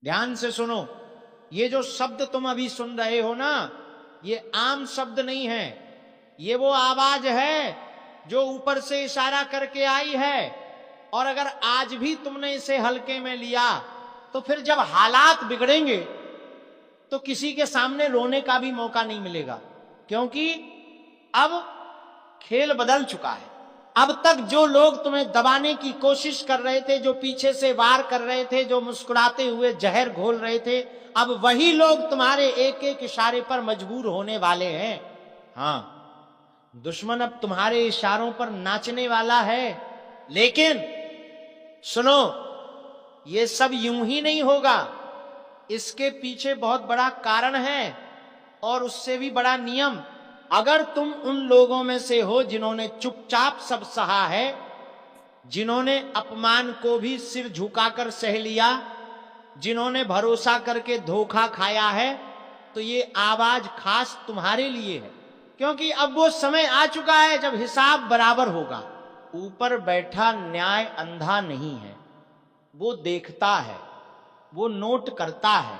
ध्यान से सुनो, ये जो शब्द तुम अभी सुन रहे हो ना, ये आम शब्द नहीं है। ये वो आवाज है जो ऊपर से इशारा करके आई है। और अगर आज भी तुमने इसे हल्के में लिया तो फिर जब हालात बिगड़ेंगे तो किसी के सामने रोने का भी मौका नहीं मिलेगा, क्योंकि अब खेल बदल चुका है। अब तक जो लोग तुम्हें दबाने की कोशिश कर रहे थे, जो पीछे से वार कर रहे थे, जो मुस्कुराते हुए जहर घोल रहे थे, अब वही लोग तुम्हारे एक एक इशारे पर मजबूर होने वाले हैं। हाँ, दुश्मन अब तुम्हारे इशारों पर नाचने वाला है। लेकिन सुनो, ये सब यूं ही नहीं होगा, इसके पीछे बहुत बड़ा कारण है और उससे भी बड़ा नियम। अगर तुम उन लोगों में से हो जिन्होंने चुपचाप सब सहा है, जिन्होंने अपमान को भी सिर झुकाकर सह लिया, जिन्होंने भरोसा करके धोखा खाया है, तो ये आवाज खास तुम्हारे लिए है। क्योंकि अब वो समय आ चुका है जब हिसाब बराबर होगा। ऊपर बैठा न्याय अंधा नहीं है, वो देखता है, वो नोट करता है,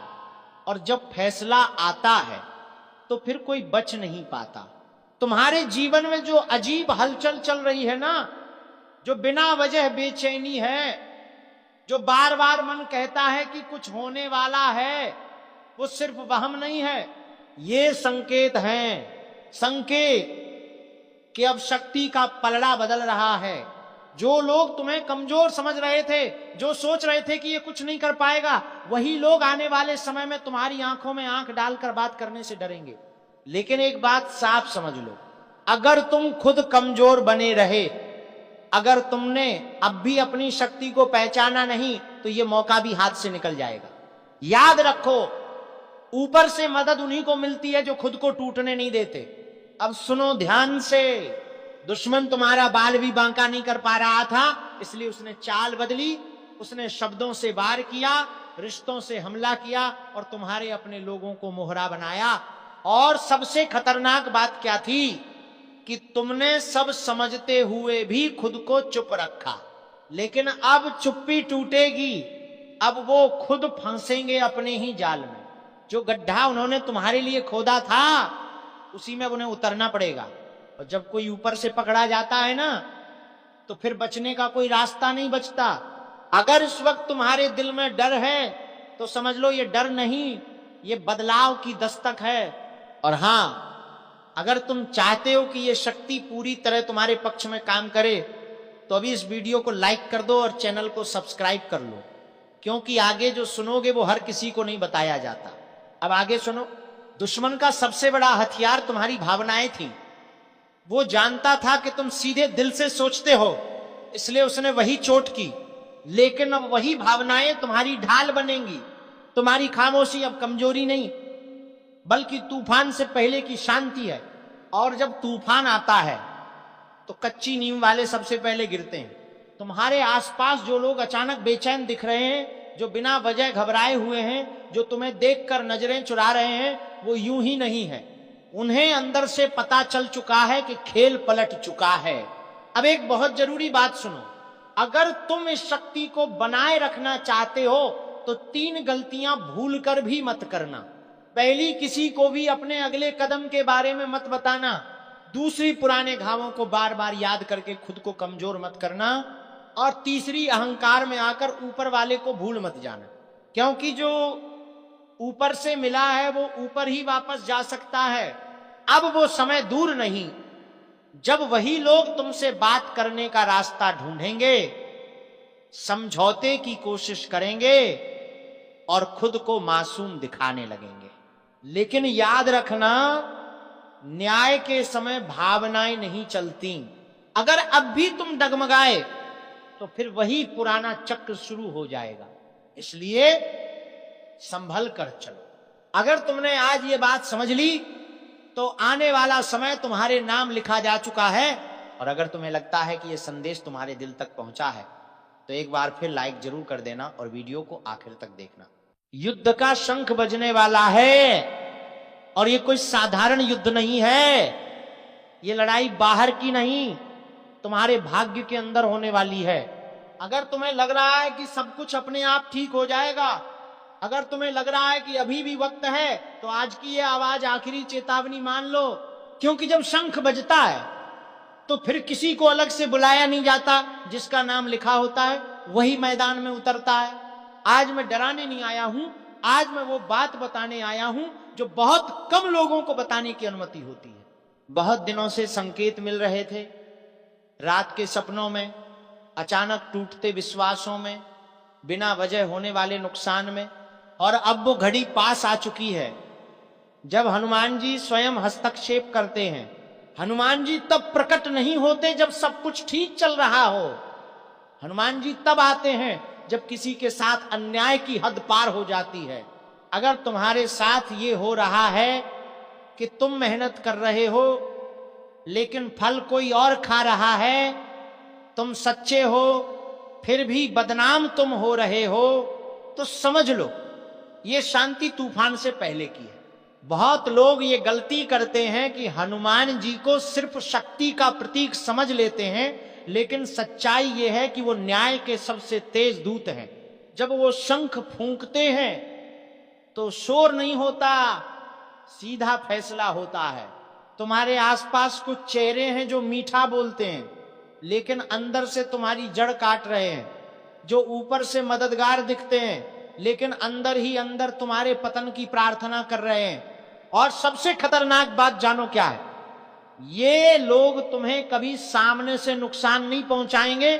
और जब फैसला आता है तो फिर कोई बच नहीं पाता। तुम्हारे जीवन में जो अजीब हलचल चल रही है ना, जो बिना वजह बेचैनी है, जो बार बार मन कहता है कि कुछ होने वाला है, वो सिर्फ वहम नहीं है। ये संकेत हैं, संकेत कि अब शक्ति का पलड़ा बदल रहा है। जो लोग तुम्हें कमजोर समझ रहे थे, जो सोच रहे थे कि ये कुछ नहीं कर पाएगा, वही लोग आने वाले समय में तुम्हारी आंखों में आंख डालकर बात करने से डरेंगे। लेकिन एक बात साफ समझ लो, अगर तुम खुद कमजोर बने रहे, अगर तुमने अब भी अपनी शक्ति को पहचाना नहीं, तो ये मौका भी हाथ से निकल जाएगा। याद रखो, ऊपर से मदद उन्हीं को मिलती है जो खुद को टूटने नहीं देते। अब सुनो ध्यान से, दुश्मन तुम्हारा बाल भी बांका नहीं कर पा रहा था, इसलिए उसने चाल बदली, उसने शब्दों से वार किया, रिश्तों से हमला किया और तुम्हारे अपने लोगों को मोहरा बनाया। और सबसे खतरनाक बात क्या थी कि तुमने सब समझते हुए भी खुद को चुप रखा। लेकिन अब चुप्पी टूटेगी, अब वो खुद फंसेंगे अपने ही जाल में। जो गड्ढा उन्होंने तुम्हारे लिए खोदा था, उसी में उन्हें उतरना पड़ेगा। और जब कोई ऊपर से पकड़ा जाता है ना, तो फिर बचने का कोई रास्ता नहीं बचता। अगर इस वक्त तुम्हारे दिल में डर है, तो समझ लो ये डर नहीं, ये बदलाव की दस्तक है। और हां, अगर तुम चाहते हो कि ये शक्ति पूरी तरह तुम्हारे पक्ष में काम करे, तो अभी इस वीडियो को लाइक कर दो और चैनल को सब्सक्राइब कर लो, क्योंकि आगे जो सुनोगे वो हर किसी को नहीं बताया जाता। अब आगे सुनो। दुश्मन का सबसे बड़ा हथियार तुम्हारी भावनाएं थी। वो जानता था कि तुम सीधे दिल से सोचते हो, इसलिए उसने वही चोट की। लेकिन अब वही भावनाएं तुम्हारी ढाल बनेंगी। तुम्हारी खामोशी अब कमजोरी नहीं, बल्कि तूफान से पहले की शांति है। और जब तूफान आता है तो कच्ची नींव वाले सबसे पहले गिरते हैं। तुम्हारे आसपास जो लोग अचानक बेचैन दिख रहे हैं, जो बिना वजह घबराए हुए हैं, जो तुम्हें देखकर नजरें चुरा रहे हैं, वो यूं ही नहीं है। उन्हें अंदर से पता चल चुका है कि खेल पलट चुका है। अब एक बहुत जरूरी बात सुनो, अगर तुम इस शक्ति को बनाए रखना चाहते हो तो 3 गलतियां भूलकर भी मत करना। पहली, किसी को भी अपने अगले कदम के बारे में मत बताना। दूसरी, पुराने घावों को बार बार याद करके खुद को कमजोर मत करना। और तीसरी, अहंकार में आकर ऊपर वाले को भूल मत जाना, क्योंकि जो ऊपर से मिला है वो ऊपर ही वापस जा सकता है। अब वो समय दूर नहीं जब वही लोग तुमसे बात करने का रास्ता ढूंढेंगे, समझौते की कोशिश करेंगे और खुद को मासूम दिखाने लगेंगे। लेकिन याद रखना, न्याय के समय भावनाएं नहीं चलती। अगर अब भी तुम डगमगाए तो फिर वही पुराना चक्र शुरू हो जाएगा। इसलिए संभल कर चलो। अगर तुमने आज ये बात समझ ली तो आने वाला समय तुम्हारे नाम लिखा जा चुका है। और अगर तुम्हें लगता है कि ये संदेश तुम्हारे दिल तक पहुंचा है तो एक बार फिर लाइक जरूर कर देना और वीडियो को आखिर तक देखना। युद्ध का शंख बजने वाला है और ये कोई साधारण युद्ध नहीं है। ये लड़ाई बाहर की नहीं, तुम्हारे भाग्य के अंदर होने वाली है। अगर तुम्हें लग रहा है कि सब कुछ अपने आप ठीक हो जाएगा, अगर तुम्हें लग रहा है कि अभी भी वक्त है तो आज की ये आवाज आखिरी चेतावनी मान लो, क्योंकि जब शंख बजता है तो फिर किसी को अलग से बुलाया नहीं जाता, जिसका नाम लिखा होता है वही मैदान में उतरता है। आज मैं डराने नहीं आया हूं, आज मैं वो बात बताने आया हूं जो बहुत कम लोगों को बताने की अनुमति होती है। बहुत दिनों से संकेत मिल रहे थे, रात के सपनों में, अचानक टूटते विश्वासों में, बिना वजह होने वाले नुकसान में, और अब वो घड़ी पास आ चुकी है जब हनुमान जी स्वयं हस्तक्षेप करते हैं। हनुमान जी तब प्रकट नहीं होते जब सब कुछ ठीक चल रहा हो। हनुमान जी तब आते हैं जब किसी के साथ अन्याय की हद पार हो जाती है। अगर तुम्हारे साथ ये हो रहा है कि तुम मेहनत कर रहे हो लेकिन फल कोई और खा रहा है, तुम सच्चे हो फिर भी बदनाम तुम हो रहे हो, तो समझ लो ये शांति तूफान से पहले की है। बहुत लोग ये गलती करते हैं कि हनुमान जी को सिर्फ शक्ति का प्रतीक समझ लेते हैं, लेकिन सच्चाई ये है कि वो न्याय के सबसे तेज दूत हैं। जब वो शंख फूंकते हैं तो शोर नहीं होता, सीधा फैसला होता है। तुम्हारे आसपास कुछ चेहरे हैं जो मीठा बोलते हैं लेकिन अंदर से तुम्हारी जड़ काट रहे हैं, जो ऊपर से मददगार दिखते हैं लेकिन अंदर ही अंदर तुम्हारे पतन की प्रार्थना कर रहे हैं। और सबसे खतरनाक बात जानो क्या है, ये लोग तुम्हें कभी सामने से नुकसान नहीं पहुंचाएंगे,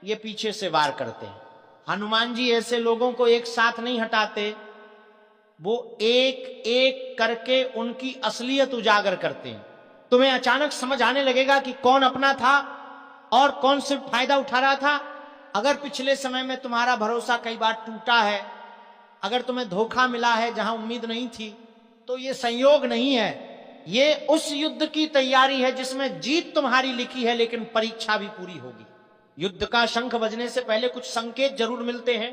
ये पीछे से वार करते हैं। हनुमान जी ऐसे लोगों को एक साथ नहीं हटाते, वो एक एक करके उनकी असलियत उजागर करते हैं। तुम्हें अचानक समझ आने लगेगा कि कौन अपना था और कौन सिर्फ फायदा उठा रहा था। अगर पिछले समय में तुम्हारा भरोसा कई बार टूटा है, अगर तुम्हें धोखा मिला है जहां उम्मीद नहीं थी, तो ये संयोग नहीं है, ये उस युद्ध की तैयारी है जिसमें जीत तुम्हारी लिखी है लेकिन परीक्षा भी पूरी होगी। युद्ध का शंख बजने से पहले कुछ संकेत जरूर मिलते हैं।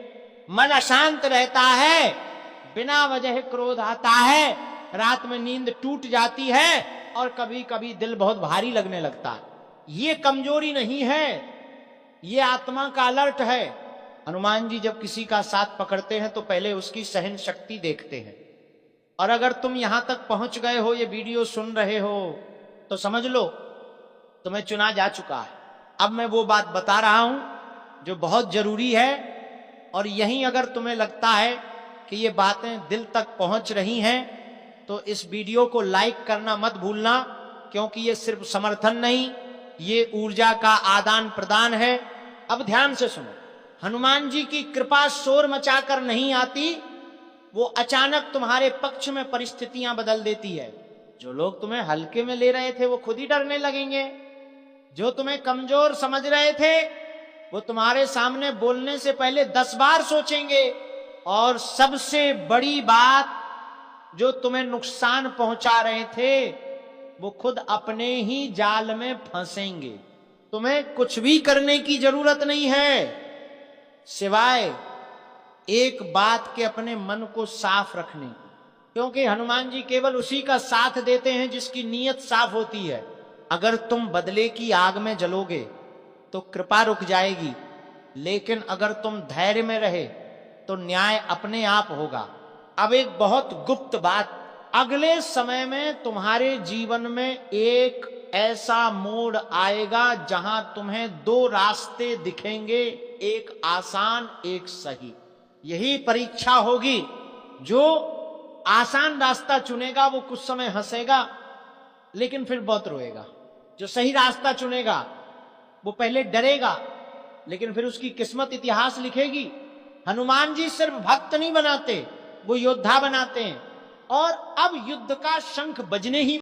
मन अशांत रहता है, बिना वजह क्रोध आता है, रात में नींद टूट जाती है और कभी कभी दिल बहुत भारी लगने लगता है। ये कमजोरी नहीं है, ये आत्मा का अलर्ट है। हनुमान जी जब किसी का साथ पकड़ते हैं तो पहले उसकी सहन शक्ति देखते हैं। और अगर तुम यहां तक पहुंच गए हो, ये वीडियो सुन रहे हो, तो समझ लो तुम्हें चुना जा चुका है। अब मैं वो बात बता रहा हूं जो बहुत जरूरी है, और यहीं अगर तुम्हें लगता है कि ये बातें दिल तक पहुंच रही हैं तो इस वीडियो को लाइक करना मत भूलना, क्योंकि ये सिर्फ समर्थन नहीं, ये ऊर्जा का आदान प्रदान है। अब ध्यान से सुनो, हनुमान जी की कृपा शोर मचाकर नहीं आती, वो अचानक तुम्हारे पक्ष में परिस्थितियां बदल देती है। जो लोग तुम्हें हल्के में ले रहे थे वो खुद ही डरने लगेंगे, जो तुम्हें कमजोर समझ रहे थे वो तुम्हारे सामने बोलने से पहले 10 बार सोचेंगे, और सबसे बड़ी बात, जो तुम्हें नुकसान पहुंचा रहे थे वो खुद अपने ही जाल में फंसेंगे। तुम्हें कुछ भी करने की जरूरत नहीं है सिवाय एक बात के, अपने मन को साफ रखने की, क्योंकि हनुमान जी केवल उसी का साथ देते हैं जिसकी नीयत साफ होती है। अगर तुम बदले की आग में जलोगे तो कृपा रुक जाएगी, लेकिन अगर तुम धैर्य में रहे तो न्याय अपने आप होगा। अब एक बहुत गुप्त बात, अगले समय में तुम्हारे जीवन में एक ऐसा मोड़ आएगा जहां तुम्हें 2 रास्ते दिखेंगे, एक आसान एक सही। यही परीक्षा होगी। जो आसान रास्ता चुनेगा वो कुछ समय हंसेगा लेकिन फिर बहुत रोएगा। जो सही रास्ता चुनेगा वो पहले डरेगा लेकिन फिर उसकी किस्मत इतिहास लिखेगी। हनुमान जी सिर्फ भक्त नहीं बनाते, वो योद्धा बनाते हैं। और अब युद्ध का शंख बजने ही